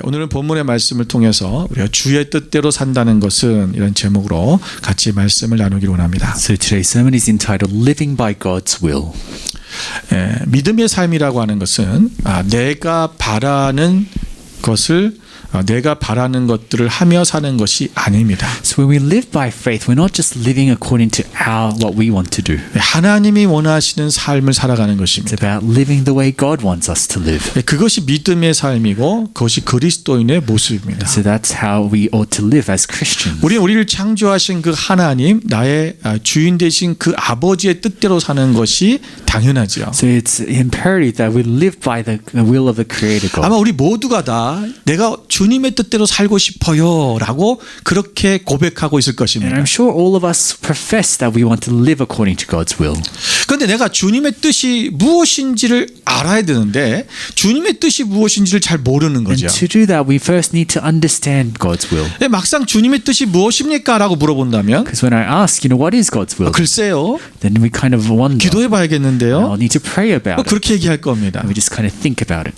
오늘은 본문의 말씀을 통해서 우리가 주의 뜻대로 산다는 것은 이런 제목으로 같이 말씀을 나누기를 원합니다. So today's sermon is entitled Living by God's Will. 믿음의 삶이라고 하는 것은 내가 바라는 것들을 하며 사는 것이 아닙니다. So when we live by faith, we're not just living according to what we want to do. 하나님이 원하시는 삶을 살아가는 It's 것입니다. about living the way God wants us to live. 그것이 믿음의 삶이고 그것이 그리스도인의 모습입니다. So that's how we ought to live as Christians. 우리를 창조하신 그 하나님, 나의 주인 되신 그 아버지의 뜻대로 사는 것이 당연하죠. So it's imperative that we live by the will of the Creator God. 아마 우리 모두가 다 내가 주님의 뜻대로 살고 싶어요 라고 그렇게 고백하고 있을 And 것입니다. I'm sure all of us profess that we want to live according to God's will. 그런데 내가 주님의 뜻이 무엇인지를 알아야 되는데 주님의 뜻이 무엇인지를 잘 모르는 거죠. And to do that, we first need to understand God's will. 막상 주님의 뜻이 무엇입니까? 라고 물어본다면 Because when I ask, what is God's will? 글쎄요. Then we kind of wonder. 기도해 봐야겠는데요. I'll need to pray about it. 그렇게 얘기할 겁니다. And we just kind of think about it.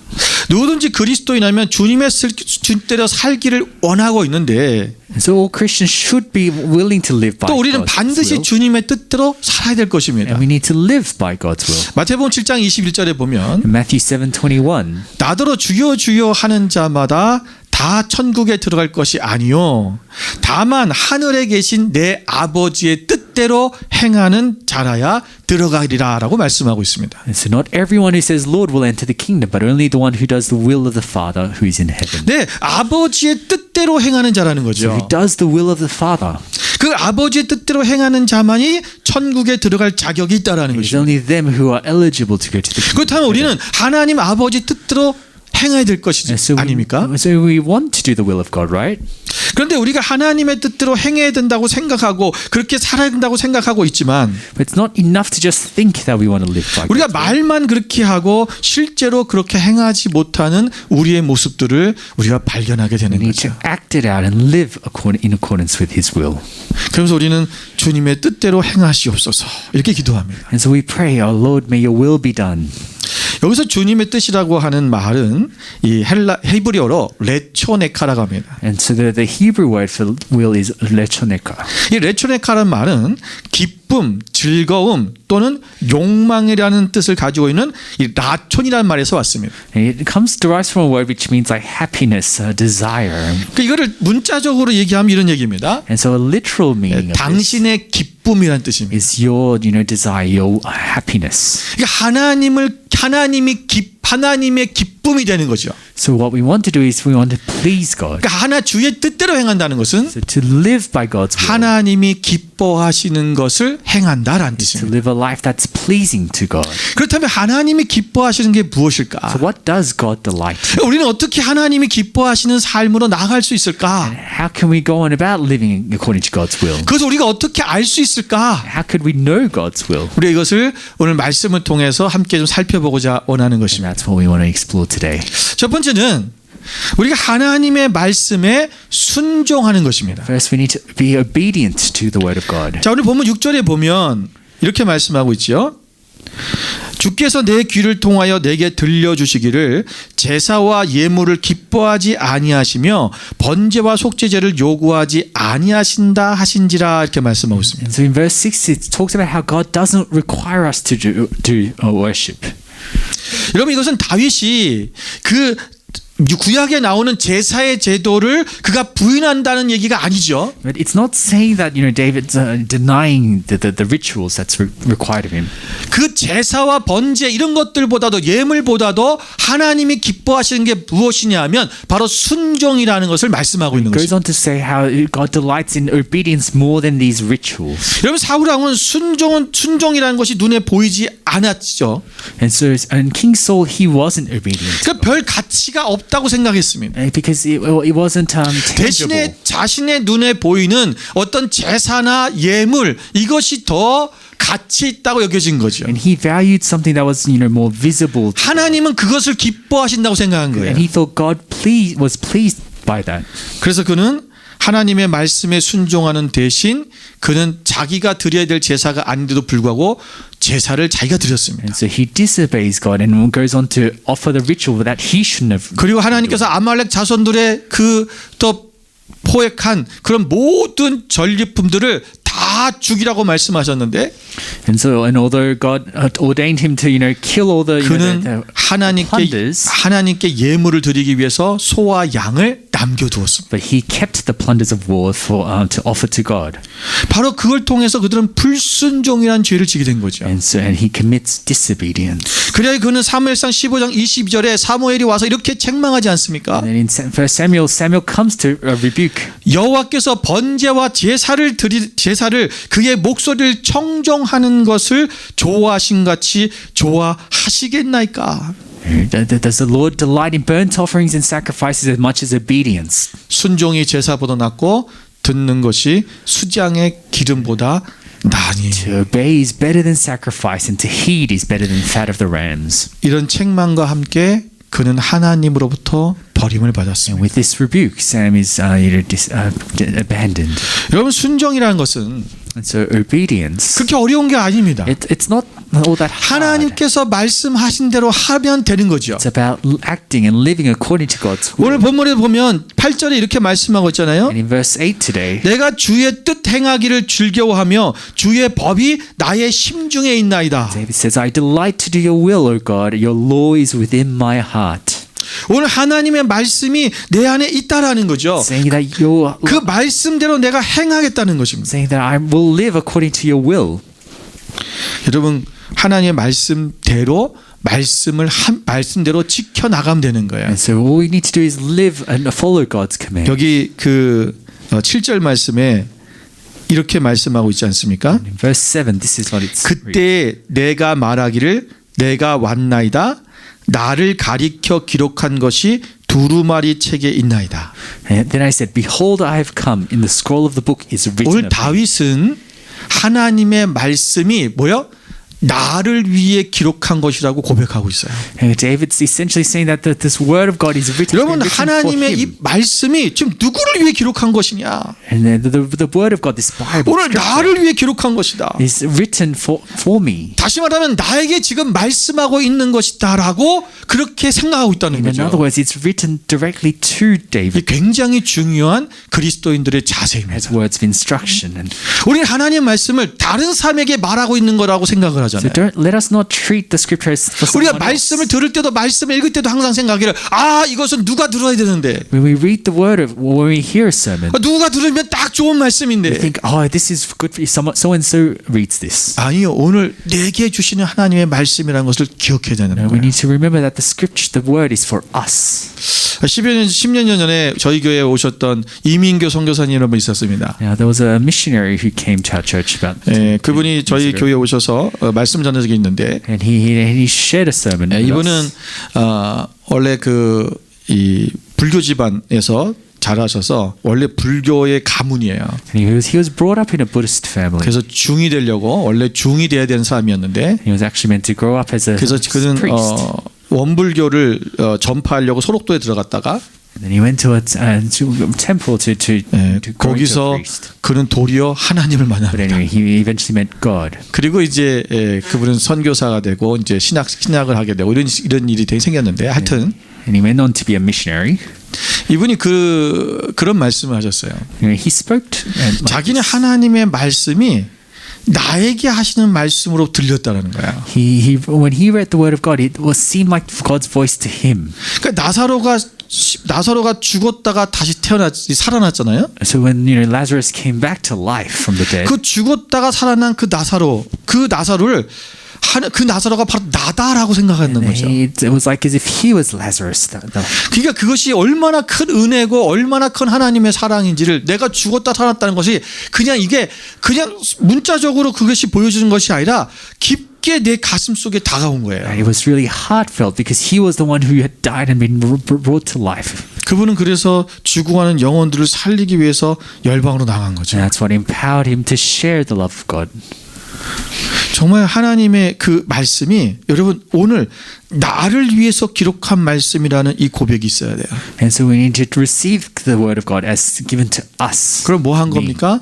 누구든지 그리스도인이라면 주님의 뜻대로 살기를 원하고 있는데 And so all Christians should be willing to live by 또 우리는 God's 반드시 will. 주님의 뜻대로 살아야 될 것입니다. And we need to live by God's will. 마태복음 7장 21절에 보면 In Matthew 7:21, 나더러 주여 주여 하는 자마다 다 천국에 들어갈 것이 아니요 다만 하늘에 계신 내 아버지의 뜻대로 행하는 자라야 들어가리라 라고 말씀하고 있습니다. and so not everyone who says Lord will enter the kingdom, but only the one who does the will of the Father who is in heaven. 네, 아버지의 뜻대로 행하는 자라는 So 거죠. who does the will of the Father? 그 아버지의 뜻대로 행하는 자만이 천국에 들어갈 자격이 있다라는 It's 것이죠. only them who are eligible to go to the kingdom. 그렇다면 우리는 하나님 아버지 뜻대로 행해야 될 것이지 아닙니까? So we want to do the will of God, right? 그런데 우리가 하나님의 뜻대로 행해야 된다고 생각하고 그렇게 살아야 된다고 생각하고 있지만 But it's not enough to just think that we want to live by 우리가 God's will. 말만 그렇게 하고 실제로 그렇게 행하지 못하는 우리의 모습들을 우리가 발견하게 되는 We need to 거죠. act it out and live in accordance with His will. 그래서 우리는 주님의 뜻대로 행하시옵소서 이렇게 기도합니다. And so we pray, our Lord, may your will be done. 여기서 주님의 뜻이라고 하는 말은 이 히브리어로 레초네카라고 합니다. And so the Hebrew word for will is lechoneka. 이 레초네카라는 말은 기쁨, 즐거움 또는 욕망이라는 뜻을 가지고 있는 이 라촌이라는 말에서 왔습니다. And it derives from a word which means like happiness, desire. 이거를 문자적으로 얘기하면 이런 얘기입니다. And so a literal meaning of this 당신의 기쁨이라는 뜻입니다. is your, desire, your happiness. 그러니까 하나님의 기쁨이 되는 거죠. So what we want to do is we want to please God. 그러니까 주의 뜻대로 행한다는 것은 So to live by God's will 하나님이 기뻐하시는 것을 행한다라는 is to 뜻입니다. live a life that's pleasing to God. 그렇다면 하나님이 기뻐하시는 게 무엇일까? So what does God delight in? 우리는 어떻게 하나님이 기뻐하시는 삶으로 나아갈 수 있을까? How can we go on about living according to God's will? 그것을 우리가 어떻게 알 수 있을까? How could we know God's will? 우리가 이것을 오늘 말씀을 통해서 함께 좀 살펴보고자 원하는 And 것입니다. that's what we want to explore today. 첫 번째는 우리가 하나님의 말씀에 순종하는 것입니다. First, we need to be obedient to the word of God. 자, 오늘 본문 6절에 보면 이렇게 말씀하고 있죠. 주께서 내 귀를 통하여 내게 들려주시기를 제사와 예물을 기뻐하지 아니하시며 번제와 속죄제를 요구하지 아니하신다 하신지라 이렇게 말씀하고 있습니다. And so in verse 6, it talks about how God doesn't require us to do worship. 여러분 이것은 다윗이 그 구약에 나오는 제사의 제도를 그가 부인한다는 얘기가 아니죠. But it's not saying that David's denying the rituals that's required of him. 그 제사와 번제 이런 것들보다도 예물보다도 하나님이 기뻐하시는 게 무엇이냐면 바로 순종이라는 것을 말씀하고 있는 It goes 것이죠. on to say how God delights in obedience more than these rituals. 여러분 사울 왕은 순종이라는 것이 눈에 보이지 않았죠. And King Saul, he wasn't obedient. 그러니까 별 가치가 없다고 생각했습니다. Because it wasn't tangible. 대신에 자신의 눈에 보이는 어떤 제사나 예물 이것이 더 가치 있다고 여겨진 거죠. And he valued something that was more visible. 하나님은 그것을 기뻐하신다고 생각한 거예요. And he thought God was pleased by that. 그래서 그는 하나님의 말씀에 순종하는 대신 그는 자기가 드려야 될 제사가 아닌데도 불구하고 제사를 자기가 드렸습니다. And so he disobeys God and goes on to offer the ritual that he shouldn't have. 그리고 하나님께서 아말렉 자손들의 그 또 포획한 그런 모든 전리품들을 다 죽이라고 말씀하셨는데 And so, and although God ordained him to, kill all the, 그는 the 하나님께 예물을 드리기 위해서 소와 양을 남겨두었습니다. but he kept the plunders of war for to offer to God. 바로 그걸 통해서 그들은 불순종이라는 죄를 지게 된 거죠. And so, and he commits disobedience. 그래야 그는 사무엘상 15장 22절에 사무엘이 와서 이렇게 책망하지 않습니까? And then in First Samuel, Samuel comes to rebuke. 여호와께서 번제와 제사를 그의 목소리를 청정하는 것을 좋아하신 같이 좋아하시겠나이까? Does the Lord delight in burnt offerings and sacrifices as much as obedience? 순종이 제사보다 낫고 듣는 것이 수장의 기름보다 나니. To obey is better than sacrifice, and to heed is better than fat of the rams. 이런 책망과 함께 그는 하나님으로부터 버림을 And 받았습니다. with this rebuke, Sam is abandoned. 여러분 순종이라는 것은 And so obedience, 그렇게 어려운 게 아닙니다. it's not all that hard. 하나님께서 말씀하신 대로 하면 되는 거죠. It's about acting and living according to God's 오늘 will. 본문에 보면 8절에 이렇게 말씀하고 있잖아요. And in verse 8 today, 내가 주의 뜻 행하기를 즐거워하며 주의 법이 나의 심중에 있나이다. David says, I delight to do your will, O God. Your law is within my heart. 오늘 하나님의 말씀이 내 안에 있다라는 거죠. Saying that 그 말씀대로 내가 행하겠다는 것입니다. saying that I will live according to your will. 여러분 하나님의 말씀대로 말씀대로 지켜 나가면 되는 거예요. And so all we need to do is live and follow God's command. 여기 그 7절 말씀에 이렇게 말씀하고 있지 않습니까? In verse 7, this is what it's reads. 그때 내가 말하기를 내가 왔나이다. 나를 가리켜 기록한 것이 두루마리 책에 있나이다. And then I said, Behold, I have come. In the scroll of the book is written 오늘 of me. 다윗은 하나님의 말씀이 뭐요? 나를 위해 기록한 것이라고 고백하고 있어요. And David's essentially saying that this word of God is written, 여러분 for 하나님의 이 him. 말씀이 지금 누구를 위해 기록한 것이냐? And then the word of God, this Bible, 오늘 나를 위해 기록한 것이다. is written for me. 다시 말하면 나에게 지금 말씀하고 있는 것이다라고 그렇게 생각하고 있다는 In other 거죠. words, it's written directly to 이 David 굉장히 중요한 그리스도인들의 자세입니다. as words of instruction. And 우리는 하나님의 말씀을 다른 사람에게 말하고 있는 거라고 생각을 so 하잖아요. don't let us not treat the scripture as for 우리가 someone else. 말씀을 들을 때도 말씀을 읽을 때도 항상 생각하기를 이것은 누가 들어야 되는데 When we read the word of, when we hear a sermon, 누가 들으면 딱 좋은 we 말씀인데 think, this is good for someone. So and so reads this. 아니요 오늘 내게 주시는 하나님의 말씀이라는 것을 기억해야 되는 No, 거예요. we need to remember that the scripture, the word, is for us. 10년 전에 저희 교회에 오셨던 이민교 선교사님 여러분 있었습니다. Now there was a missionary who came to our church about. 그분이 저희 교회에 오셔서 말씀 전한 적이 있는데 And he shared a sermon. with 이분은 us. 원래 이 불교 집안에서 자라셔서 원래 불교의 가문이에요. And he was brought up in a Buddhist family. 그래서 중이 되려고 원래 중이 돼야 되는 사람이었는데 He was actually meant to grow up as a 그래서 그는 priest. 원불교를 전파하려고 소록도에 들어갔다가 And then he went to a temple to grow into a 거기서 priest. 그는 도리어 하나님을 But 만납니다. anyway, he eventually met God. 그리고 이제 그분은 선교사가 되고 이제 신학을 하게 되고 이런 일이 되게 생겼는데 하여튼 And he went on to be a missionary. 이분이 그런 말씀을 하셨어요. Anyway, he spoke like 자기는 this. 하나님의 말씀이 나에게 하시는 말씀으로 들렸다라는 거야. When he read the word of God, it seemed like God's voice to him. 그러니까 나사로가 죽었다가 다시 살아났잖아요. So when Lazarus came back to life from the dead, 그 죽었다가 살아난 그 나사로를 그 나사로가 바로 나다라고 생각하는 거죠. it was like as if he was Lazarus. 그러니까 그것이 얼마나 큰 은혜고 얼마나 큰 하나님의 사랑인지를 내가 죽었다 살았다는 것이 그냥 문자적으로 그것이 보여주는 것이 아니라 깊게 내 가슴 속에 다가온 거예요. It was really heartfelt because he was the one who had died and been brought to life. 그분은 그래서 죽어가는 영혼들을 살리기 위해서 열방으로 나간 거죠. And that's what empowered him to share the love of God. 정말 하나님의 그 말씀이 여러분 오늘 나를 위해서 기록한 말씀이라는 이 고백이 있어야 돼요. And so we need to receive the word of God as given to us. 그럼 뭐 한 겁니까?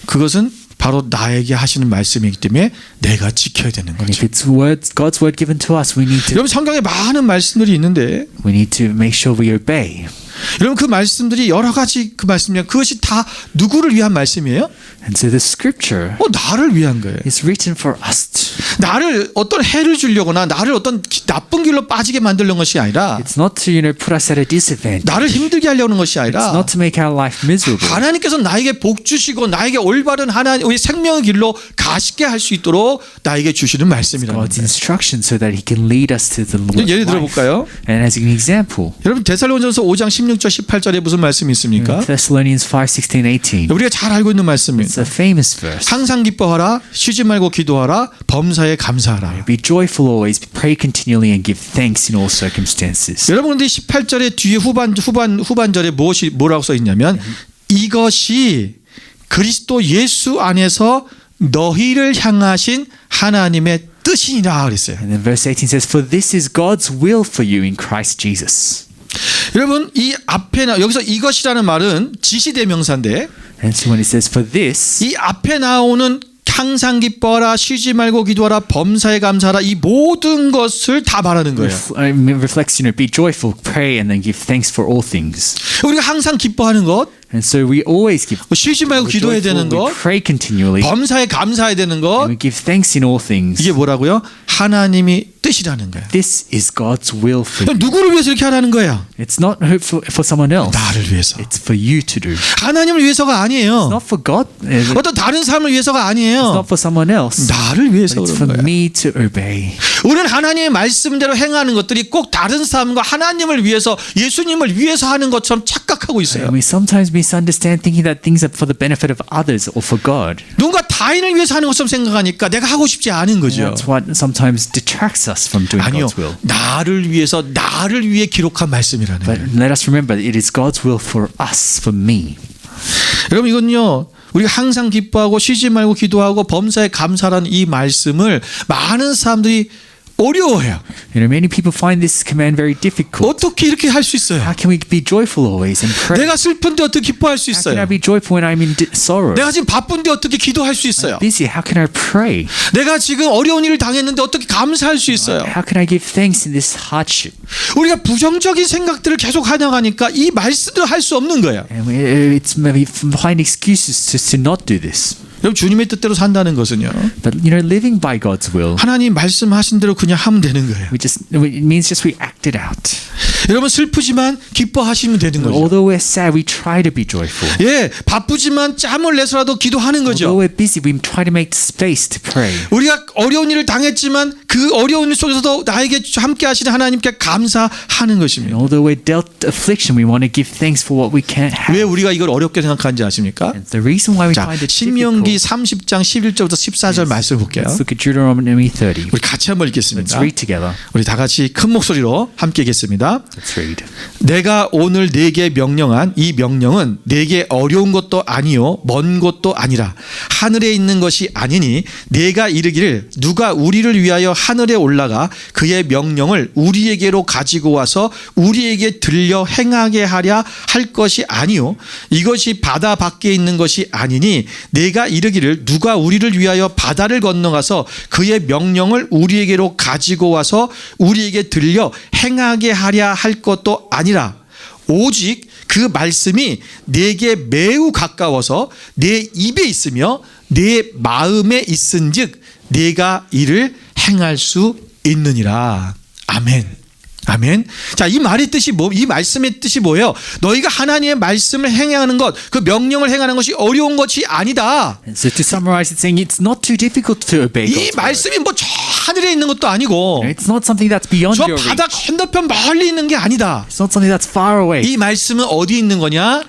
그것은 바로 나에게 하시는 말씀이기 때문에 내가 지켜야 되는 And if 거죠. it's God's word given to us, we 여러분 성경에 많은 말씀들이 있는데 need to make sure we obey. 여러분 그 말씀들이 여러 가지 그 말씀이야. 그것이 다 누구를 위한 말씀이에요? And so the scripture 나를 위한 거예요. is written for us. 나를 어떤 해를 주려거나 나를 어떤 나쁜 길로 빠지게 만들는 것이 아니라 It's not to put us at a disadvantage. 나를 힘들게 하려는 것이 It's 아니라 not to make our life miserable. 하나님께서 나에게 복 주시고 나에게 올바른 하나님의 생명의 길로 가시게 할 수 있도록 나에게 주시는 말씀이라는 God's 거예요. instruction so that He can lead us to the 예를 life. 들어볼까요? And as an example, 여러분 데살로니가전서 5장 16절 18절에 무슨 말씀이 있습니까? Thessalonians 5:16, 18. 우리가 잘 알고 있는 It's 말씀입니다. a famous verse. 항상 기뻐하라, 쉬지 말고 기도하라, 범사에 감사하라. Be joyful always, pray continually, and give thanks in all circumstances. 여러분 근데 18절의 뒤에 후반절에 뭐라고 써 있냐면 이것이 그리스도 예수 안에서 너희를 향하신 하나님의 뜻이니라 그랬어요. And then verse 18 says, "For this is God's will for you in Christ Jesus." 여러분 이 앞에 여기서 이것이라는 말은 지시대명사인데 And so when it says "for this," 이 앞에 나오는 항상 기뻐하라, 쉬지 말고 기도하라, 범사에 감사하라 이 모든 것을 다 말하는 거예요. reflects, be joyful, pray, and then give thanks for all things. 우리가 항상 기뻐하는 것, And so we always give. 쉬지 말고 we're 기도해야 되는 joyful, 것, we pray continually, 범사에 감사해야 되는 and 것, we give thanks in all things. 이게 뭐라고요? 하나님이 뜻이라는 거예요. This is God's will for you. 누구를 위해서 이렇게 하라는 거야? It's not for someone else. 나를 위해서. It's for you to do. 하나님을 위해서가 아니에요. Not for God. It's 어떤 다른 사람을 위해서가 아니에요. not for someone else. 나를 위해서 It's 그런 for 거야. me to obey. 우리는 하나님의 말씀대로 행하는 것들이 꼭 다른 사람과 하나님을 위해서 예수님을 위해서 하는 것처럼 착각하고 있어요. And we sometimes misunderstand thinking that things are for the benefit of others or for God. 누군가 타인을 위해서 하는 것처럼 생각하니까 내가 하고 싶지 않은 거죠. That's what sometimes detracts us from doing 아니요. God's will. 나를 위해서 나를 위해 기록한 말씀이라는 But 거예요. let us remember that it is God's will for us, for me. 여러분 이건요. 우리가 항상 기뻐하고 쉬지 말고 기도하고 범사에 감사라는 이 말씀을 많은 사람들이 어려워해요. Many people find this command very difficult. 어떻게 이렇게 할 수 있어요? How can we be joyful always and pray? 내가 슬픈데 어떻게 기뻐할 수 How can I 있어요? be joyful when I'm in sorrow? 내가 지금 바쁜데 어떻게 기도할 수 있어요? Busy, how can I pray? 내가 지금 어려운 일을 당했는데 어떻게 감사할 수 있어요? How can I give thanks in this hardship? 우리가 부정적인 생각들을 계속 하나가니까 이 말씀도 할 수 없는 거예요. And it's maybe find excuses to not do this. 여러분 주님의 뜻대로 산다는 것은요. But living by God's will, 하나님 말씀하신 대로 그냥 하면 되는 거예요. it means just we act it out. 여러분 슬프지만 기뻐하시면 되는 거죠. Although we're sad, we try to be joyful. 예, 바쁘지만 짬을 내서라도 기도하는 Although 거죠. we're busy, we try to make space to pray. 우리가 어려운 일을 당했지만 그 어려운 일 속에서도 나에게 함께 하시는 하나님께 감사하는 And 것입니다. although we're dealt affliction, we want to give thanks for what we can't 왜 have. 우리가 이걸 어렵게 생각하는지 아십니까? And the reason why we 자, find it 신명기 difficult. 30장 11절부터 14절 말씀을 볼게요. Let's look at Deuteronomy 30. 우리 같이 한번 Let's 읽겠습니다. read together. 우리 다 같이 큰 목소리로 함께 읽겠습니다. Let's read. 내가 오늘 네게 명령한 이 명령은 네게 어려운 것도 아니요 먼 것도 아니라 하늘에 있는 것이 아니니 네가 이르기를 누가 우리를 위하여 하늘에 올라가 그의 명령을 우리에게로 가지고 와서 우리에게 들려 행하게 하랴 할 것이 아니요 이것이 바다 밖에 있는 것이 아니니 네가 이르기를 누가 우리를 위하여 바다를 건너가서 그의 명령을 우리에게로 가지고 와서 우리에게 들려 행하게 하랴 할 것도 아니라 오직 그 말씀이 내게 매우 가까워서 내 입에 있으며 내 마음에 있은즉 네가 이를 행할 수 있느니라. 아멘. 아멘. 자, 이 말의 뜻이 이 말씀의 뜻이 뭐예요? 너희가 하나님의 말씀을 행하는 것, 그 명령을 행하는 것이 어려운 것이 아니다. And so to summarize, it's saying it's not too difficult to obey 이 God's word. 말씀이 뭐 저 하늘에 있는 것도 아니고 It's not something that's beyond 저 your 바다 reach. 건너편 멀리 있는 게 아니다. It's not something that's far away. 이 말씀은 어디 있는 거냐?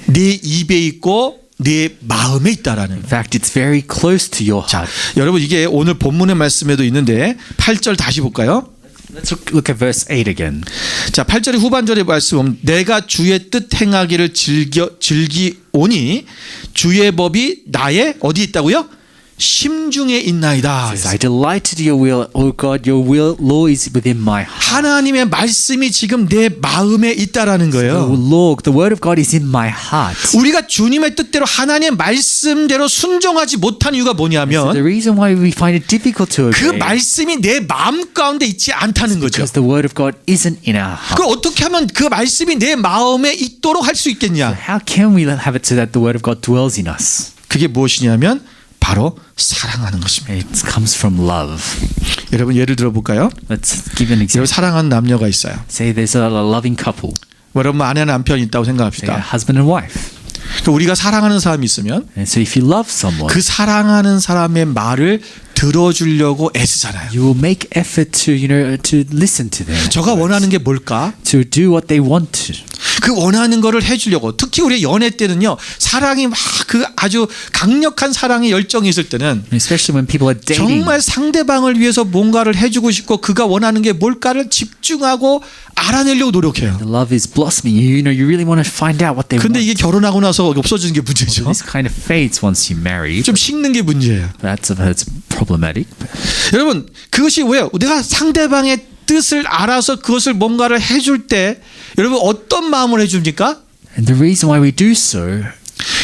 네 입에 있고 네 마음에 있다라는. In fact, it's very close to your 자, heart. 여러분 이게 오늘 본문의 말씀에도 있는데 8절 다시 볼까요? Let's look at verse 8 again. 자, 8절의 후반절의 말씀은 내가 주의 뜻 행하기를 즐기오니 주의 법이 나의 어디 있다고요? 심중에 있나이다. Says, I delight to do your will, O God, your will, law is within my heart. 하나님의 말씀이 지금 내 마음에 있다라는 The 거예요. law, the word of God is in my heart. 우리가 주님의 뜻대로 하나님의 말씀대로 순종하지 못한 이유가 So 뭐냐면 the reason why we find it difficult to 그 obey 말씀이 내 마음 가운데 있지 않다는 거죠. because the word of God isn't in our heart. 그 어떻게 하면 그 말씀이 내 마음에 있도록 할 수 있겠냐? How can we have it so that the word of God dwells in us? 그게 무엇이냐면 바로 사랑하는 것입니다. It comes from love. 여러분 예를 들어 볼까요? Let's give an 여러분 example. 사랑하는 남녀가 있어요. Say there's a loving couple, 여러분 아내 남편이 있다고 say a 생각합시다. husband and wife. 그러니까 우리가 사랑하는 사람이 있으면 And so if you love someone, 그 사랑하는 사람의 말을 들어주려고 애쓰잖아요. you will make effort to, to listen to them. 저가 원하는 게 뭘까? To do what they want to. 그 원하는 거를 해주려고. 특히 우리 연애 때는요, 사랑이 막 그 아주 강력한 사랑의 열정이 있을 때는 Especially when people are dating. 정말 상대방을 위해서 뭔가를 해주고 싶고 그가 원하는 게 뭘까를 집중하고 알아내려고 노력해요. The love is blossoming. You really want to find out what they 근데 want. 이게 결혼하고 나서 없어지는 게 문제죠. This kind of fades once you marry. 좀 식는 게 문제예요. That's problematic. 여러분 그것이 왜요? 내가 상대방의 뜻을 알아서 그것을 뭔가를 해줄 때 여러분 어떤 마음을 해줍니까? And the reason why we do so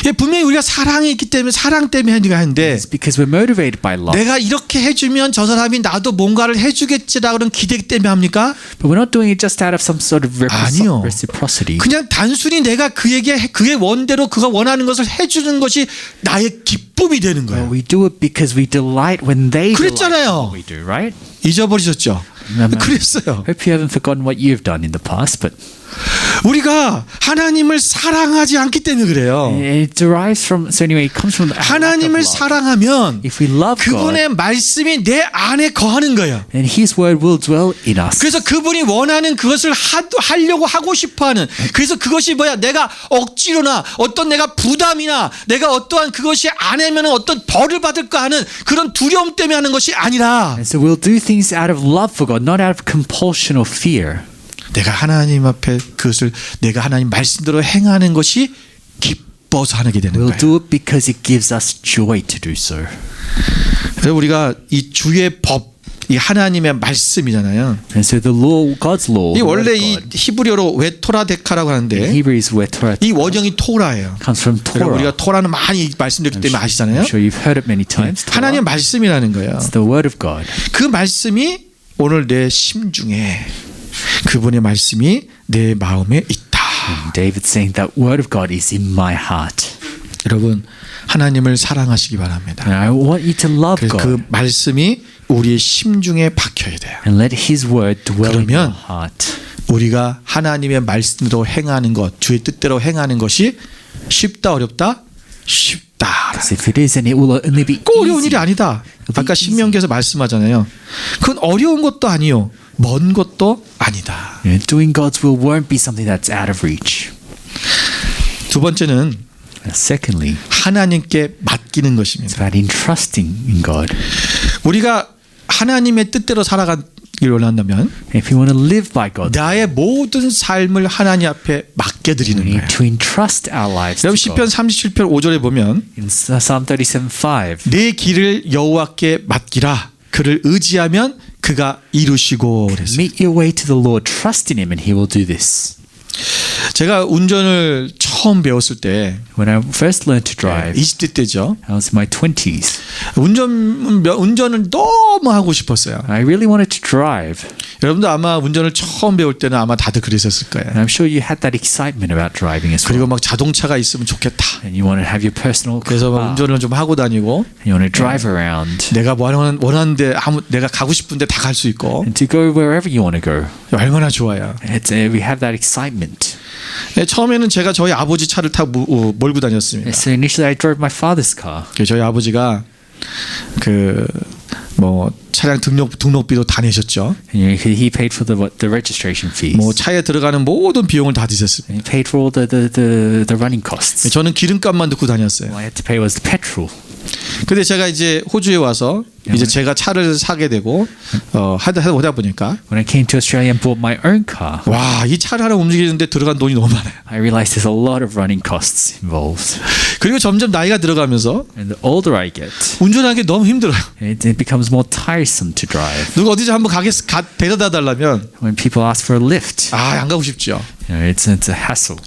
예, 분명히 우리가 사랑이 있기 때문에 사랑 때문에 하는데 is because we're motivated by love. 내가 이렇게 해주면 저 사람이 나도 뭔가를 해주겠지라는 기대 때문에 합니까? But we're not doing it just out of some sort of 아니요. reciprocity. 그냥 단순히 내가 그에게 그의 원대로 그가 원하는 것을 해주는 것이 나의 기쁨이 되는 Well, 거예요. we do it because we delight when they delight in 그랬잖아요. what we do, right? 잊어버리셨죠? 그랬어요. Hope you haven't forgotten what you've done in the past, but 우리가 하나님을 사랑하지 않기 때문에 그래요. it derives from. So anyway, it comes from the lack of 하나님을 love. 사랑하면 If we love God, 그분의 말씀이 내 안에 거하는 거예요. then His word will dwell in us. 그래서 그분이 원하는 그것을 하려고 하고 싶어하는 그래서 그것이 뭐야 내가 억지로나 어떤 내가 부담이나 내가 어떠한 그것이 안 하면 어떤 벌을 받을까 하는 그런 두려움 때문에 하는 것이 아니라 And so we'll do things out of love for God, not out of compulsion or fear. 내가 하나님 앞에 그것을 내가 하나님 말씀대로 행하는 것이 기뻐서 하게 되는 We'll 거예요. do it because it gives us joy to do so. 그래서 우리가 이 주의 법, 이 하나님의 말씀이잖아요. And so the law, God's law, 이 the word 원래 of 이 God, 히브리어로 웨토라데카라고 in 하는데 Hebrew is where Torah 이 원형이 토라예요. comes from 그러니까 Torah. 우리가 토라는 많이 말씀드렸기 때문에 아시잖아요. I'm sure you've heard it many times. Torah. 하나님의 말씀이라는 거예요. It's the word of God. 그 말씀이 오늘 내 심중에 그분의 말씀이 내 마음에 있다. David's saying that word of God is in my heart. 여러분 하나님을 사랑하시기 바랍니다. And I want you to love 그래서 God 그 말씀이 우리의 심중에 박혀야 돼요. and let His word dwell in your 그러면 heart. 우리가 하나님의 말씀대로 행하는 것, 주의 뜻대로 행하는 것이 쉽다 어렵다? 쉽다. Because if it isn't, it will only be 꼭 어려운 일이 easy. 아니다. be 아까 easy. 신명기에서 말씀하잖아요. 그건 어려운 것도 아니요. 먼 것도 아니다. Doing God's will won't be something that's out of reach. 두 번째는 Secondly, 하나님께 맡기는 it's 것입니다. about entrusting in God. 우리가 하나님의 뜻대로 살아가기를 원한다면 If you want to live by God, 나의 모든 삶을 하나님 앞에 we 맡겨드리는 거예요. need to entrust our lives to 여러분 시편 God. 37편 5절에 보면 In Psalm 37:5, 내 길을 여호와께 맡기라. 그를 의지하면 그가 이루시고 그랬어요. meet your way to the Lord, trust in Him, and He will do this. 제가 운전을 처음 배웠을 때 When I first learned to drive, 20대 때죠. I was in my 20s. 운전을 너무 하고 싶었어요. I really wanted to drive. 여러분도 아마 운전을 처음 배울 때는 아마 다들 그러셨을 거예요. And I'm sure you had that excitement about driving as 그리고 well. 막 자동차가 있으면 좋겠다. And you want to have your personal 그래서 막 car. 운전을 좀 하고 다니고 You want to drive around 내가 원하는데 내가 가고 싶은데 다 갈 수 있고 and to go wherever you want to go. 얼마나 좋아요. We have that excitement. 처음에는 제가 저희 아버지 차를 타고 몰고 다녔습니다. So initially I drove my father's car. 저희 아버지가 그 뭐 차량 등록비도 다 내셨죠. And he paid for the registration fees. 뭐 차에 들어가는 모든 비용을 다 드셨습니다. And he paid for all the running costs. 저는 기름값만 넣고 다녔어요. All I had to pay was the petrol. 근데 제가 이제 호주에 와서 이제 제가 차를 사게 되고 하다 보니까 When I came to Australia and bought my own car, 와, 이 차를 하나 움직이는데 들어간 돈이 너무 많아요. I realized there's a lot of running costs involved. 그리고 점점 나이가 들어가면서 And the older I get, 운전하는 게 너무 힘들어요. it becomes more tiresome to drive. 누가 어디서 한번 데려다 달라면 When people ask for a lift, 안 가고 싶죠. it's a hassle.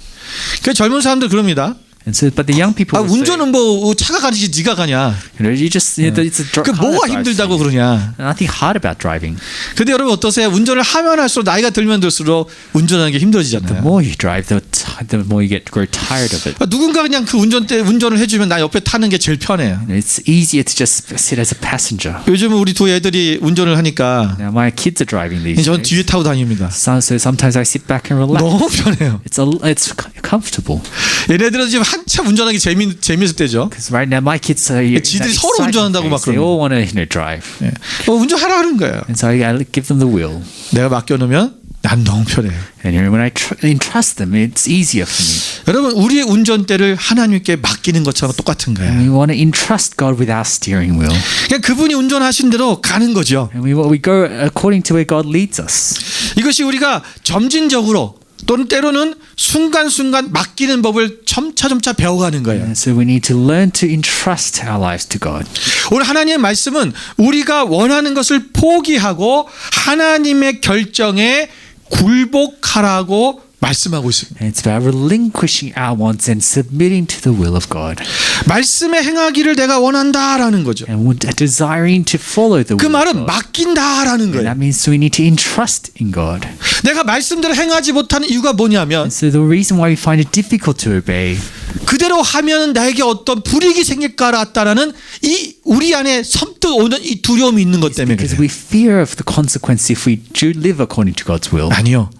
그 젊은 사람들 그럽니다. And so, but the young people will say, 운전은 뭐 차가 가지지 네가 가냐. you just it's a 그 뭐가 힘들다고 그러냐. Nothing hard about driving. 근데 여러분 어떠세요? 운전을 하면 할수록 나이가 들면 들수록 운전하는 게 The 힘들어지잖아요. more you drive, the more you grow tired of it. 누군가 그냥 그 운전을 해주면 나 옆에 타는 게 제일 편해요. It's easier to just sit as a passenger. 요즘 우리 두 애들이 운전을 하니까 Now my kids are driving these 전 days. 뒤에 타고 다닙니다. So sometimes I sit back and relax. 너무 편해요. It's comfortable. 얘네들은 지금 한참 운전하기 재밌을 때죠. Because right now my kids are 지들이 서로 운전한다고 막 they 그러는 all want to drive. 예. 운전하라 그런 거예요. And so I give them the wheel. 내가 맡겨놓으면 난 너무 편해요. And when I entrust them, it's easier for me. 여러분 우리의 운전대를 하나님께 맡기는 것처럼 똑같은 거예요. And we want to entrust God with our steering wheel. 그냥 그분이 운전하신 대로 가는 거죠. And we go according to where God leads us. 이것이 우리가 점진적으로 또는 때로는 순간순간 맡기는 법을 점차 배워가는 거예요. And so we need to learn to entrust our lives to God. 오늘 하나님의 말씀은 우리가 원하는 것을 포기하고 하나님의 결정에 굴복하라고 말씀하고 있습니다. And it's about relinquishing our wants and submitting to the will of God. 말씀에 행하기를 내가 원한다라는 거죠. And desiring to follow the 그 will of 말은 God. 맡긴다라는 And 거예요. that means we need to entrust in God. 내가 말씀대로 행하지 못하는 이유가 뭐냐면 And so the reason why we find it difficult to obey 그대로 하면 나에게 어떤 불이익이 생길 것 같다라는 이 우리 안에 섬뜩 오는 이 두려움이 있는 것 때문에 because 그래요. we fear of the consequence if we do live according to God's will. 아니요.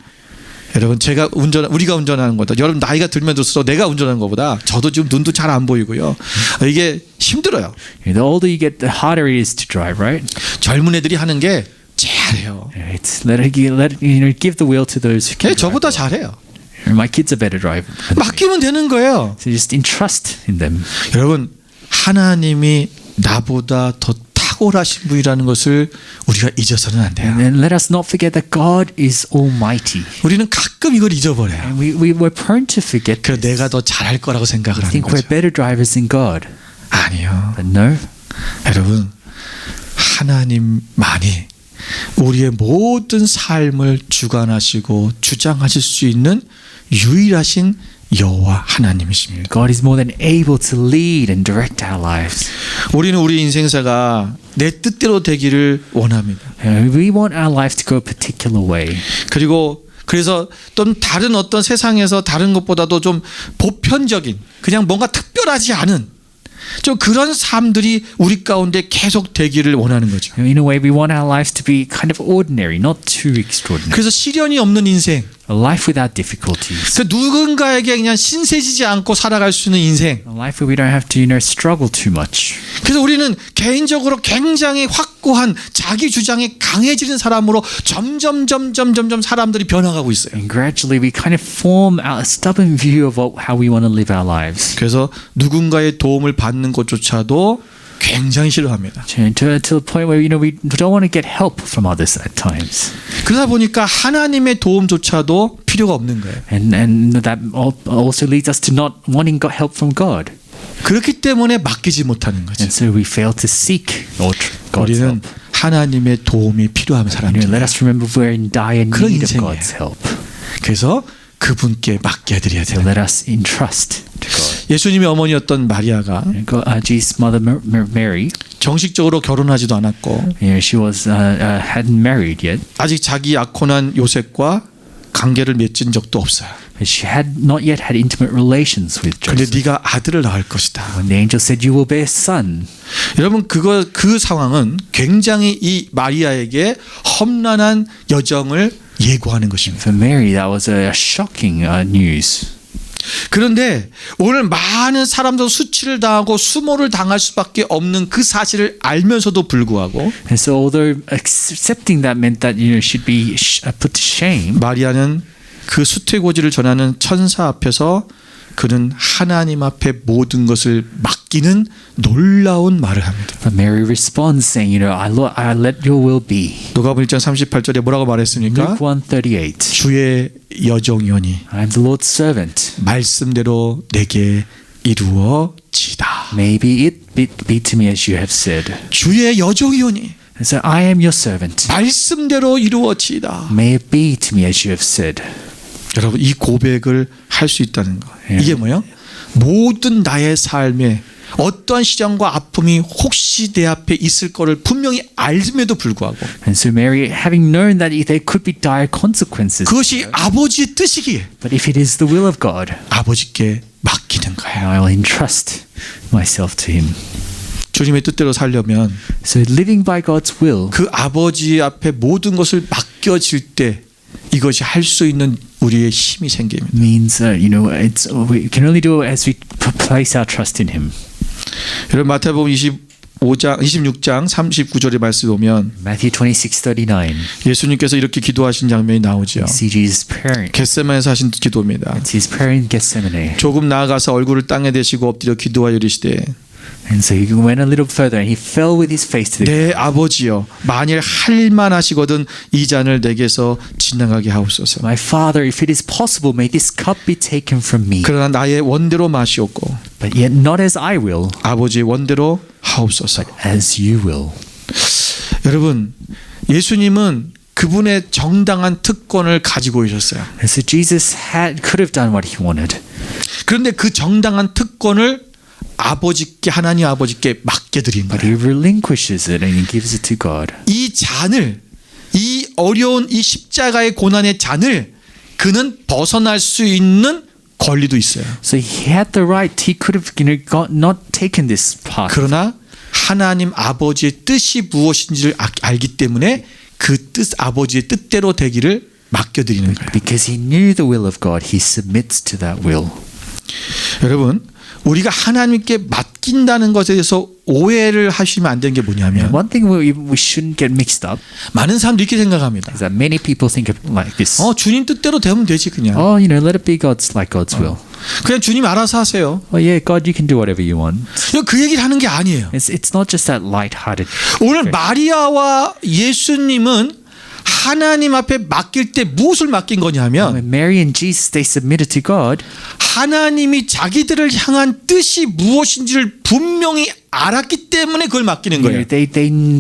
여러분 우리가 운전하는 것보다 여러분 나이가 들면 들수록 내가 운전하는 것보다 저도 지금 눈도 잘 안 보이고요. 이게 힘들어요. The older you get, the harder it is to drive, right? 젊은 애들이 하는 게 잘해요. It's give the wheel to those who can. 저보다 drive well. 잘해요. My kids are better drive. 맡기면 되는 거예요. So just entrust in them. 여러분 하나님이 나보다 더 탁월하신 분이라는 것을 우리가 잊어서는 안 돼요. And then let us not forget that God is almighty. 우리는 가끔 이걸 잊어버려요. And we're prone to forget 그래서 this. 내가 더 잘할 거라고 생각을 I 하는 think we're 거죠. better drivers than God. 아니요. But no. 여러분 하나님만이 우리의 모든 삶을 주관하시고 주장하실 수 있는 유일하신 여호와 하나님이십니다. God is more than able to lead and direct our lives. 우리는 우리 인생사가 내 뜻대로 되기를 원합니다. We want our life to go a particular way. 그래서 좀 다른 어떤 세상에서 다른 것보다도 좀 보편적인 그냥 뭔가 특별하지 않은 좀 그런 삶들이 우리 가운데 계속 되기를 원하는 거죠. In a way, we want our lives to be kind of ordinary, not too extraordinary. 그래서 시련이 없는 인생, A life without difficulties. 그 누군가에게 그냥 신세지지 않고 살아갈 수 있는 인생. A life where we don't have to, struggle too much. 그래서 우리는 개인적으로 굉장히 확고한 자기 주장이 강해지는 사람으로 점점 사람들이 변화가고 있어요. And gradually, we kind of form a stubborn view of how we want to live our lives. 그래서 누군가의 도움을 받는 것조차도 굉장히 싫어합니다. To the point where we don't want to get help from others at times. 그러다 보니까 하나님의 도움조차도 필요가 없는 거예요. And that also leads us to not wanting help from God. 그렇기 때문에 맡기지 못하는 거죠. And so we fail to seek God's 우리는 help. 하나님의 도움이 필요한 사람들. Let us remember we're in dire 그런 need of 인생이에요. God's help. 그래서 그분께 맡겨드려야 So 돼요. let us entrust to God. 예수님의 어머니였던 마리아가 Jesus' mother Mary, 정식적으로 결혼하지도 않았고 she was hadn't married yet. 아직 자기 약혼한 요셉과 관계를 맺은 적도 없어요. She had not yet had intimate relations with 근데 Joseph. 네가 아들을 낳을 것이다. When the angel said, "You will bear a son," 여러분 그 상황은 굉장히 이 마리아에게 험난한 여정을 예고하는 것입니다. for Mary, that was a shocking news. 그런데 오늘 많은 사람들 수치를 당하고 수모를 당할 수밖에 없는 그 사실을 알면서도 불구하고 And so, although accepting that meant that she'd be put to shame, 마리아는 그 수태고지를 전하는 천사 앞에서 그는 하나님 앞에 모든 것을 맡기는 놀라운 말을 합니다. But Mary responds saying, Lord, I let your will be. 누가복음 1장 38절에 뭐라고 말했습니까? Luke 1:38. 주의 여종이오니 I am the Lord's servant. 말씀대로 내게 이루어지다. Maybe it be to me as you have said. 주의 여종이오니 And so I am your servant. 말씀대로 이루어지다. May it be to me as you have said. 여러분 이 고백을 할 수 있다는 거. 예. 이게 뭐요? 모든 나의 삶에 어떠한 시련과 아픔이 혹시 내 앞에 있을 거를 분명히 알음에도 불구하고 And so Mary, having known that there could be dire consequences, 그것이 아버지의 뜻이기에 but if it is the will of God, 아버지께 맡기는 then 거예요. I will entrust myself to Him. 주님의 뜻대로 살려면 So living by God's will 그 아버지 앞에 모든 것을 맡겨질 때 이것이 할 수 있는 우리의 힘이 생깁니다. means, we can only do it as we place our trust in Him. 여러분 마태복음 26장 39절의 말씀에 보면 Matthew 26:39. 예수님께서 이렇게 기도하신 장면이 나오죠. We see Jesus praying. 겟세마네에서 하신 기도입니다. It's His prayer in Gethsemane. 조금 나아가서 얼굴을 땅에 대시고 엎드려 기도하여 이르시되 And so he went a little further and he fell with his face to the ground. 내 아버지여 만일 할만하시거든 이 잔을 내게서 지나가게 하옵소서. My Father, if it is possible, may this cup be taken from me. 그러나 나의 원대로 마시옵고 But yet not as I will, 아버지의 원대로 하옵소서. as you will. 여러분 예수님은 그분의 정당한 특권을 가지고 계셨어요. And so Jesus could have done what he wanted. 그런데 그 정당한 특권을 아버지께 하나님 아버지께 맡겨드린 But 거예요. he relinquishes it and he gives it to God. 이 잔을 이 어려운 이 십자가의 고난의 잔을 그는 벗어날 수 있는 권리도 있어요. So he had the right. He could have not taken this path. 그러나 하나님 아버지의 뜻이 무엇인지를 알기 때문에 그 뜻 아버지의 뜻대로 되기를 맡겨드리는 거예요. Because he knew the will of God, he submits to that will. 여러분 우리가 하나님께 맡긴다는 것에 대해서 오해를 하시면 안 되는 게 뭐냐면 One thing we shouldn't get mixed up 많은 사람들이 이렇게 생각합니다. is that many people think of like this. 주님 뜻대로 되면 되지 그냥. Let it be like God's will. 그냥 주님 알아서 하세요. Yeah, God, you can do whatever you want. 그 얘기를 하는 게 아니에요. It's not just that light-hearted. 오늘 마리아와 예수님은 하나님 앞에 맡길 때 무엇을 맡긴 거냐면 When Mary and Jesus they submitted to God, 하나님이 자기들을 향한 뜻이 무엇인지를 분명히 알았기 때문에 그걸 맡기는 거예요. they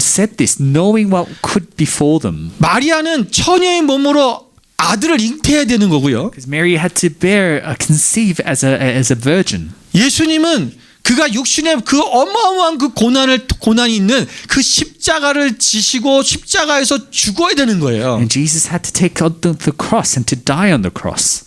said this knowing what could befall them. 마리아는 처녀의 몸으로 아들을 잉태해야 되는 거고요. Because Mary had to conceive as a virgin. 예수님은 그가 육신의 그 어마어마한 그 고난이 있는 그 십자가를 지시고 십자가에서 죽어야 되는 거예요. And Jesus had to take on the cross and to die on the cross.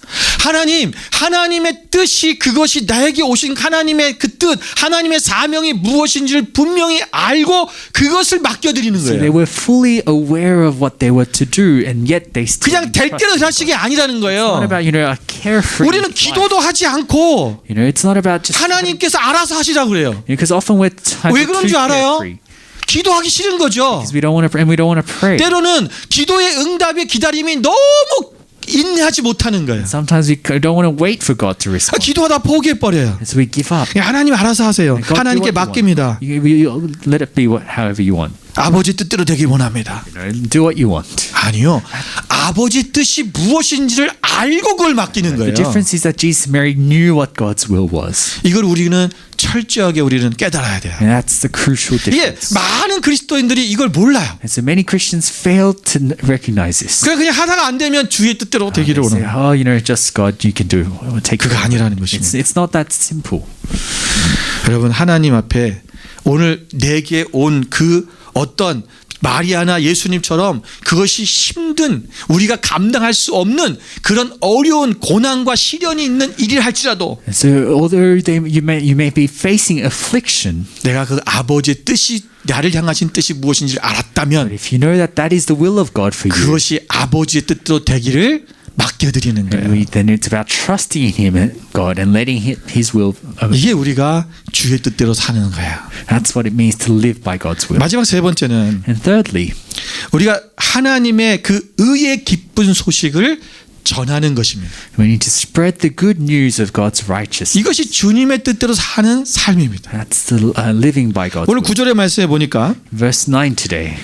하나님의 뜻이 그것이 나에게 오신 하나님의 그 뜻, 하나님의 사명이 무엇인지를 분명히 알고 그것을 맡겨드리는 So they 거예요. were fully aware of what they were to do, and yet they still. 그냥 될 대로 사시게 아니라는 It's 거예요. not about a carefree. 우리는 life. 기도도 하지 않고 It's not about just. 하나님께서 알아서 하시라고 그래요. Because often we're 왜 그런 줄 알아요? carefree. 기도하기 싫은 거죠. Because we don't want to pray. 때로는 기도의 응답의 기다림이 너무 인내하지 못하는 거예요. Sometimes we don't want to wait for God to respond. 기도하다 포기해버려요. So we give up. 하나님 알아서 하세요. God, do 하나님께 what you 맡깁니다. want. You let it be however you want. 아버지 뜻대로 되길 원합니다. Do what you want. 아니요. 아버지 뜻이 무엇인지를 알고 그걸 맡기는 The 거예요. difference is that Jesus and Mary knew what God's will was. 이걸 우리는 철저하게 우리는 깨달아야 돼요. And that's the crucial 이게 difference. 많은 그리스도인들이 이걸 몰라요. And so many Christians fail to recognize this. 그냥 하다가 안 되면 주의 뜻대로 되기를 They say, 원합니다. just God, you can do. Take 그거 it. 아니라는 것입니다. It's not that simple. 여러분 하나님 앞에 오늘 내게 온 그 어떤 마리아나 예수님처럼 그것이 힘든 우리가 감당할 수 없는 그런 어려운 고난과 시련이 있는 일을 할지라도 And so although you may be facing affliction, 내가 그 아버지의 뜻이 나를 향하신 뜻이 무엇인지를 알았다면 if you know that that is the will of God for you, 그것이 아버지의 뜻대로 되기를 맡겨드리는 거예요. then it's about trusting in Him, God, and letting His will. 이게 우리가 주의 뜻대로 사는 거예요. That's what it means to live by God's will. 마지막 세 번째는 And thirdly, 우리가 하나님의 그 의의 기쁜 소식을 전하는 것입니다. We need to spread the good news of God's righteousness. 이것이 주님의 뜻대로 사는 삶입니다. That's the living by God's 오늘 will. 9절의 말씀에 보니까 Verse 9 today.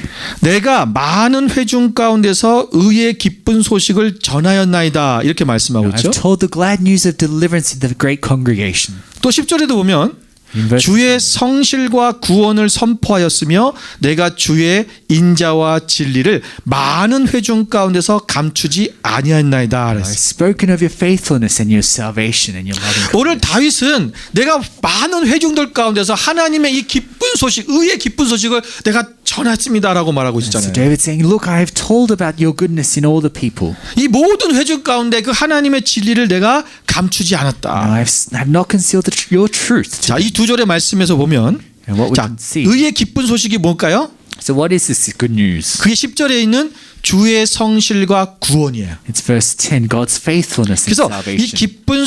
내가 많은 회중 가운데서 의의 기쁜 소식을 전하였나이다 이렇게 말씀하고 있죠. I've told the glad news of deliverance in the great congregation. 또 10절에도 보면 In verse 주의 성실과 구원을 선포하였으며 내가 주의 인자와 진리를 많은 회중 가운데서 감추지 아니하였나이다. I've 그랬어요. spoken of your faithfulness and your salvation and your loving 오늘 다윗은 내가 많은 회중들 가운데서 하나님의 이 기쁜 소식, 의의 기쁜 소식을 내가 전했습니다라고 말하고 So 있잖아요. David's saying, look, I have told about your goodness in all the people. 이 모든 회중 가운데 그 하나님의 진리를 내가 감추지 않았다. I've not concealed your truth. 자, 이 두 절의 말씀에서 보면 And what we 자, can see. 의의 기쁜 소식이 뭘까요? So what is this good news? 그게 10절에 있는 주의 성실과 구원이에요. It's verse 10, God's faithfulness and 그래서 이 salvation. 기쁜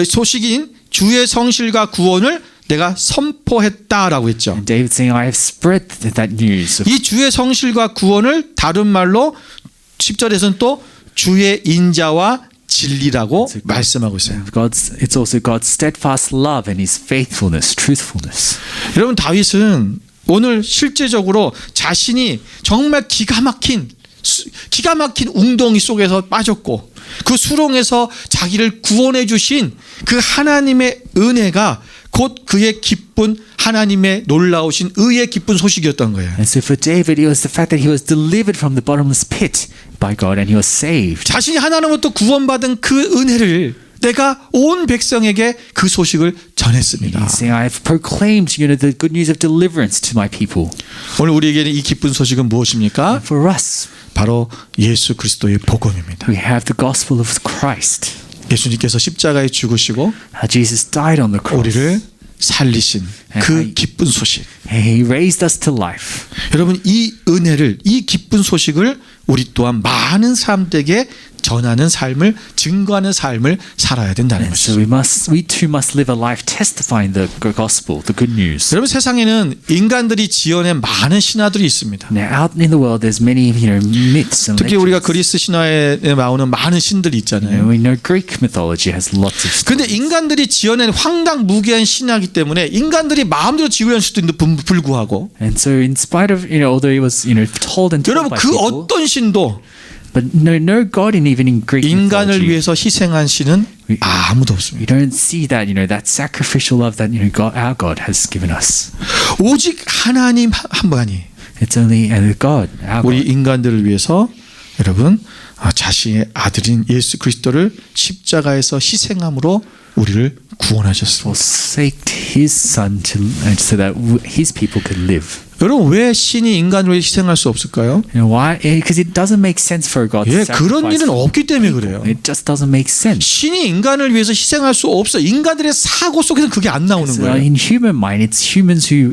소식인 주의 성실과 구원을 내가 선포했다라고 했죠. And David's saying, I have spread that news. 이 주의 성실과 구원을 다른 말로 10절에서는 또 주의 인자와 진리라고 말씀하고 있어요. It's also God's steadfast love and His faithfulness, truthfulness. 여러분 다윗은 오늘 실제적으로 자신이 정말 기가 막힌 웅덩이 속에서 빠졌고 그 수렁에서 자기를 구원해 주신 그 하나님의 은혜가 곧 그의 기쁜 하나님의 놀라우신 의의 기쁜 소식이었던 거예요. And so for David, it was the fact that he was delivered from the bottomless pit by God and he was saved. 자신이 하나님으로부터 구원받은 그 은혜를 내가 온 백성에게 그 소식을 전했습니다. He's saying, I have proclaimed, the good news of deliverance to my people. 오늘 우리에게는 이 기쁜 소식은 무엇입니까? For us, 바로 예수 그리스도의 복음입니다. we have the gospel of Christ. 예수님께서 십자가에 죽으시고 How Jesus died on the cross. 우리를 살리신 그 기쁜 소식. And He raised us to life. 여러분 이 은혜를 이 기쁜 소식을 우리 또한 많은 사람들에게 전하는 삶을 증거하는 삶을 살아야 된다는 And so 것이죠. we too must live a life testifying the gospel, the good news. 여러분 세상에는 인간들이 지어낸 많은 신화들이 있습니다. Now, out in the world, there's many, myths and 특히 우리가 legends. 그리스 신화에 나오는 많은 신들이 있잖아요. We know Greek mythology has lots of. 근데 인간들이 지어낸 황당무계한 신화이기 때문에 인간들이 마음대로 지으려는 수도 있는데 불구하고 And so, in spite of although it was told and told 여러분 by 그 people, 어떤 신도 but no God even in Greek 인간을 mythology. 위해서 희생한 신은 아무도 없습니다. We don't see that that sacrificial love that our God has given us. 오직 하나님 한 분이 It's only God, our 우리 God. 인간들을 위해서 여러분 자신의 아들인 예수 그리스도를 십자가에서 희생함으로 우리를 구원하셨습니다. Forsaked His Son so that His people could live. 여러분 왜 신이 인간을 위해 희생할 수 없을까요? Why? Because it doesn't make sense for God to 예, 그런 sacrifice. 일은 없기 때문에 그래요. It just doesn't make sense. 신이 인간을 위해서 희생할 수 없어. 인간들의 사고 속에서 그게 안 나오는 So 거예요. in human mind, it's humans who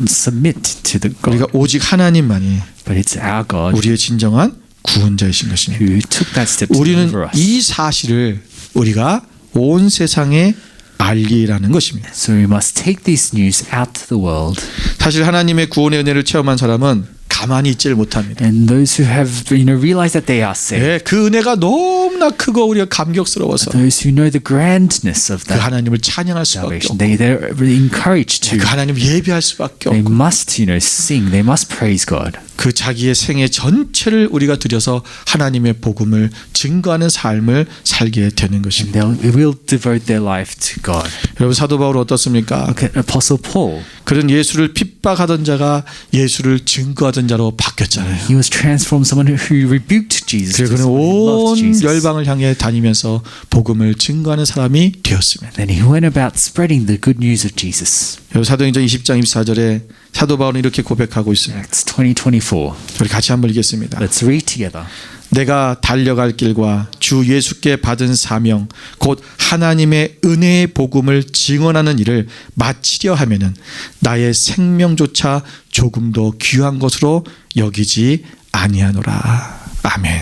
submit to the God, 우리가 오직 하나님만이 but it's our God 우리의 진정한 구원자이신 것입니다. who took that step to 우리는 deliver us. 이 사실을 우리가 온 세상에 알리라는 것입니다. So we must take this news out to the world. 사실 하나님의 구원의 은혜를 체험한 사람은 가만히 있지를 못합니다. And those who have realized that they are saved, 예, 그 은혜가 너무나 크고 우리가 감격스러워서 those who know the grandness of 그 that 하나님을 찬양할 수밖에 salvation, 없고 they're encouraged to. 그 하나님을 예배할 수밖에 They 없고 must, sing. They must praise God. 그 자기의 생애 전체를 우리가 들여서 하나님의 복음을 증거하는 삶을 살게 되는 것입니다. They will devote their life to God. 여러분 사도 바울 어떻습니까? Look at Apostle Paul. 그런 예수를 핍박하던 자가 예수를 증거하던 자로 바뀌었잖아요. He was transformed, someone who rebuked Jesus. to 그는 someone who loved 온 Jesus. 열방을 향해 다니면서 복음을 증거하는 사람이 되었습니다. Then he went about spreading the good news of Jesus. 여러분 사도행전 20장 24절에 사도 바울은 이렇게 고백하고 있습니다. Acts 20:24. 우리 같이 한번 읽겠습니다. Let's read together. 내가 달려갈 길과 주 예수께 받은 사명 곧 하나님의 은혜의 복음을 증언하는 일을 마치려 하면은 나의 생명조차 조금도 귀한 것으로 여기지 아니하노라. 아멘.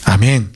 아멘.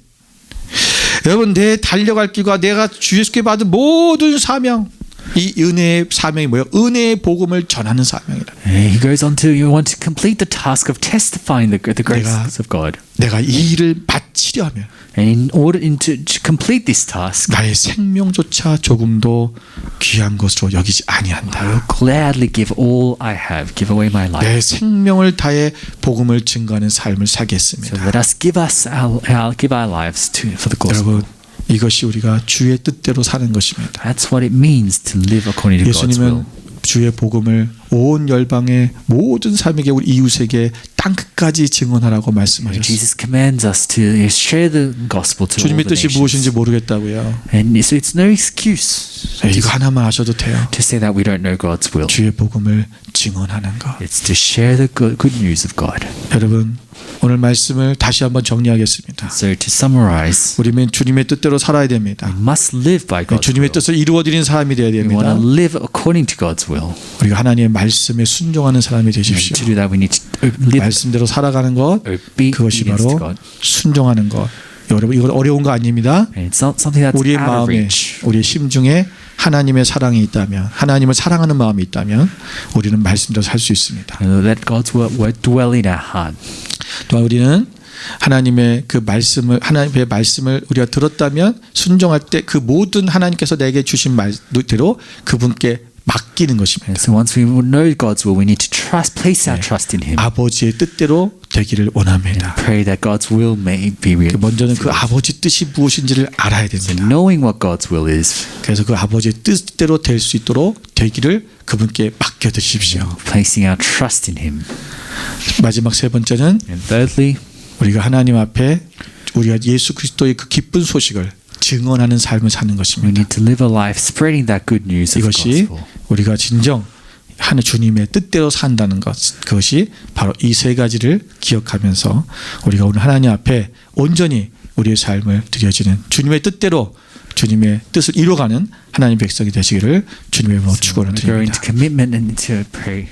여러분 내 달려갈 길과 내가 주 예수께 받은 모든 사명 이 은혜의 사명이 뭐예요? 은혜의 복음을 전하는 사명이라. He goes on to you want to complete the task of testifying the graces of God. 내가 이 일을 마치려 하면 And in order to complete this task, 나의 생명조차 조금도 귀한 것으로 여기지 I 아니한다. will gladly give all I have, give away my life. 내 생명을 다해 복음을 증거하는 삶을 So 살겠습니다. let us give our lives for the gospel. 여러분, 이것이 우리가 주의 뜻대로 사는 것입니다. That's what it means to live according to God's will. 예수님은 주의 복음을 온 열방의 모든 사람에게 우리 이웃에게 땅 끝까지 증언하라고 말씀하셨어요. Jesus commands us to share the gospel to all 주님의 the 뜻이 nations. 무엇인지 모르겠다고요. And so it's no excuse 이거 하나만 아셔도 돼요. to say that we don't know God's will. 주의 복음을 증언하는 것. It's to share the good news of God. 여러분, 오늘 말씀을 다시 한번 정리하겠습니다. So to summarize, 우리는 주님의 뜻대로 살아야 됩니다. we must live by God's 주님의 will. 뜻을 이루어드리는 사람이 되어야 We want 됩니다. to live according to God's will. 우리가 하나님의 말씀에 순종하는 사람이 And 되십시오. to do that, we need to live 말씀대로 살아가는 것, 그것이 obedience to 바로 God. 순종하는 것. 여러분, 이거 어려운 거 아닙니다. And it's not something that's 우리의 out of 마음에, reach. 우리의 심중에 하나님의 사랑이 있다면, 하나님을 사랑하는 마음이 있다면 우리는 말씀대로 살 수 있습니다. And let God's word dwell in our heart. 또한 우리는 하나님의 그 말씀을, 하나님의 말씀을 우리가 들었다면 순종할 때 그 모든 하나님께서 내게 주신 말대로 그분께 맡기는 것입니다. And so once we know God's will, we need to place our trust in Him. 아버지의 뜻대로 되기를 원합니다. Pray that God's will may be real. 먼저는 그 아버지 뜻이 무엇인지를 알아야 됩니다. Knowing what God's will is, 그래서 그 아버지의 뜻대로 될 수 있도록 되기를 그분께 맡겨두십시오. placing our trust in Him. 마지막 세 번째는 And thirdly, 우리가 하나님 앞에 우리가 예수 그리스도의 그 기쁜 소식을 증언하는 삶을 사는 we 것입니다. need to live a life spreading that good news of the 이것이 gospel. 우리가 진정 하나님 주님의 뜻대로 산다는 것, 그것이 바로 이 세 가지를 기억하면서 우리가 오늘 하나님 앞에 온전히 우리의 삶을 드려지는 주님의 뜻대로 주님의 뜻을 이루어가는 하나님 백성이 되시기를 주님의 이름으로 축원을 Go into 드립니다. commitment and to pray.